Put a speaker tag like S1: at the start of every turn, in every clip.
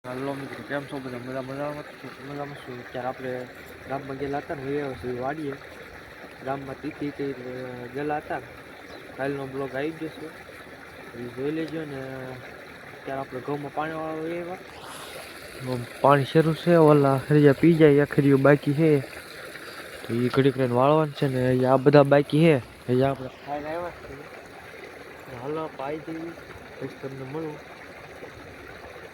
S1: હાલો મિત્રો, કેમ છો બધા? મજામાં છું. ત્યારે આપણે ગામમાં ગયેલા હતા ને એ વાડીએ ગામમાં તીથી ગયેલા હતા. કાલનો બ્લોગ આવી ગયો છે, એ જોઈ લેજો ને. ત્યારે આપણે ઘઉંમાં પાણી વાળવા એવા પાણી શરૂ છે. ઓલા ખરીયા પી જાય, આખરીઓ બાકી છે તો એ ઘડીક રહીને વાળવાનું છે ને. આ બધા બાકી છે, અહીંયા આપણે ખાઈને આવ્યા છીએ. હાલો પાઈ દેવી પછી તમને મળું.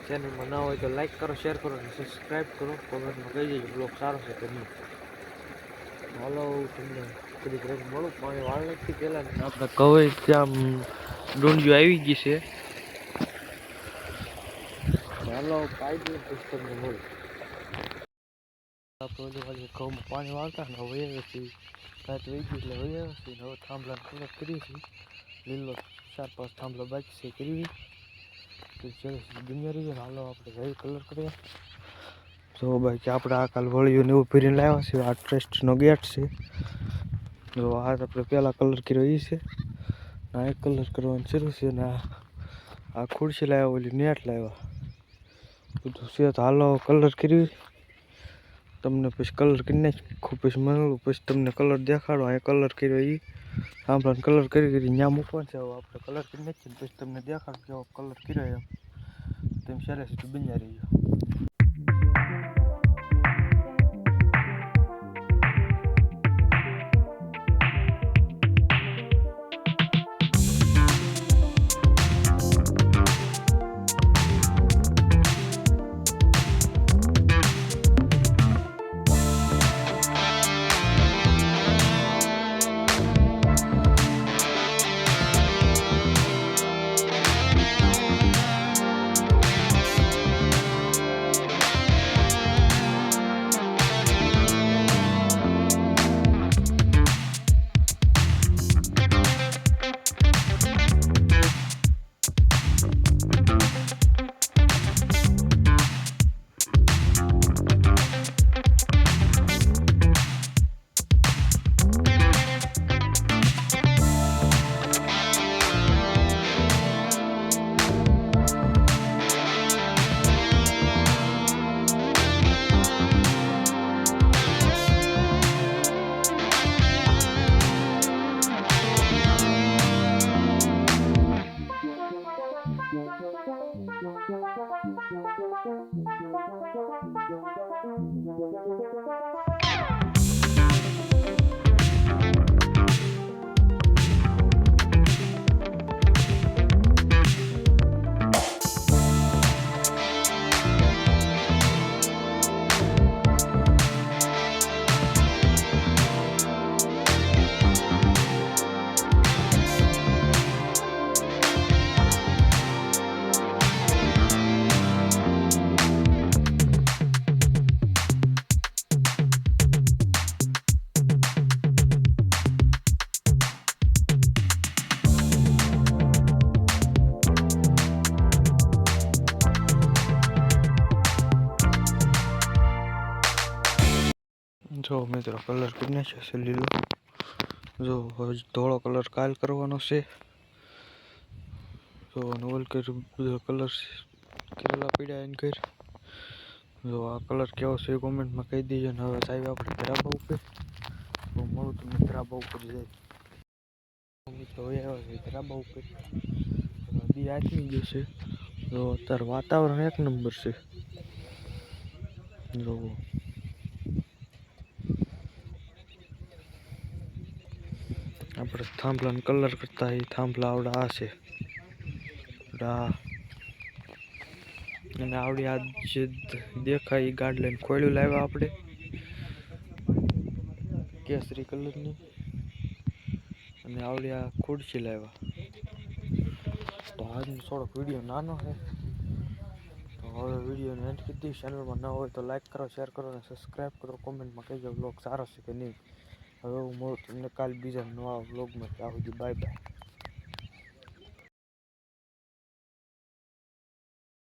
S1: ચેનલમાં ના હોય તો લાઈક કરો, શેર કરો અને સબસ્ક્રાઈબ કરો. કોમેન્ટમાં કહી દેજો બ્લોગ સારો છે કે નહીં. હાલો તમને કદી ઘરે મળું. પાણી વાળ નથી પહેલાં આપણે કવે ત્યાં ડુંડિયું આવી ગઈ છે. હાલો પાઈ દઈએ પછી તમને મળું. આપણે ઘઉંમાં પાણી વાળતા ને હવે રાત વહી ગઈ એટલે હવે હવે થાંભલાને કલર કરીએ છીએ. લીલો 4-5 થાંભલા બાકી છે કરવી. દુનિયા રહી. હાલો આપણે જઈ કલર કરીએ. જો ભાઈ કે આપણે આ કાલ વળિયું ને એવું ફેરીને લાવ્યા છે. આ ટ્રસ્ટનો ગેટ છે. જો આ આપણે પહેલાં કલર કર્યો એ છે. આ એક કલર કરવાનું શરૂ છે ને આ ખુરશી લાવ્યા, ઓલી નેટ લાવ્યા, બધું છે. તો હાલો કલર કરવી. તમને પછી કલર કરીને પછી મળું, પછી તમને કલર દેખાડો. આ કલર કર્યો એ આપણે કલર કરી ત્યાં મૂકવાનું છે. આપણે કલર કરી નાખીએ પછી તમને દેખાડો કેવો કલર કર્યો એમ. તેમ સરસ બન્યા રહીજો. જો મિત્રો કલર કરી નાખ્યો છે લીલો. જો હવે ધોળો કલર કાલ કરવાનો છે. જો નવલ બધો કલર કેલા પીડા એને કર. જો આ કલર કેવો છે કોમેન્ટમાં કહી દેજો. ને હવે સાહેબ આપણે ધરાબા ઉપર તો મળું તમને ધરાબા ઉપર જાય. મિત્રો હવે આવે છે ધરાબા ઉપર. નદી આચમી ગયો છે. જો અત્યારે વાતાવરણ એક નંબર છે. જો આપણે થાંભલાને કલર કરતા એ થાંભલા આવડા આ છે અને આવડી આ જે દેખાય એ ગાર્ડ ખોલ્યું લાવ્યા આપણે કેસરી કલરની. અને આવડી આ ખુરશી લાવ્યા. તો આજનો થોડોક વિડીયો નાનો છે. તો હવે વિડીયોને એન્ડ કરી દઈશ. ચેનલમાં ન હોય તો લાઈક કરો, શેર કરો અને સબસ્ક્રાઈબ કરો. કોમેન્ટમાં કહેજો બ્લોગ સારો છે કે નહીં. હવે હું મળું તમને કાલ બીજા નવા વ્લોગમાં. ત્યાં સુધી બાય બાય.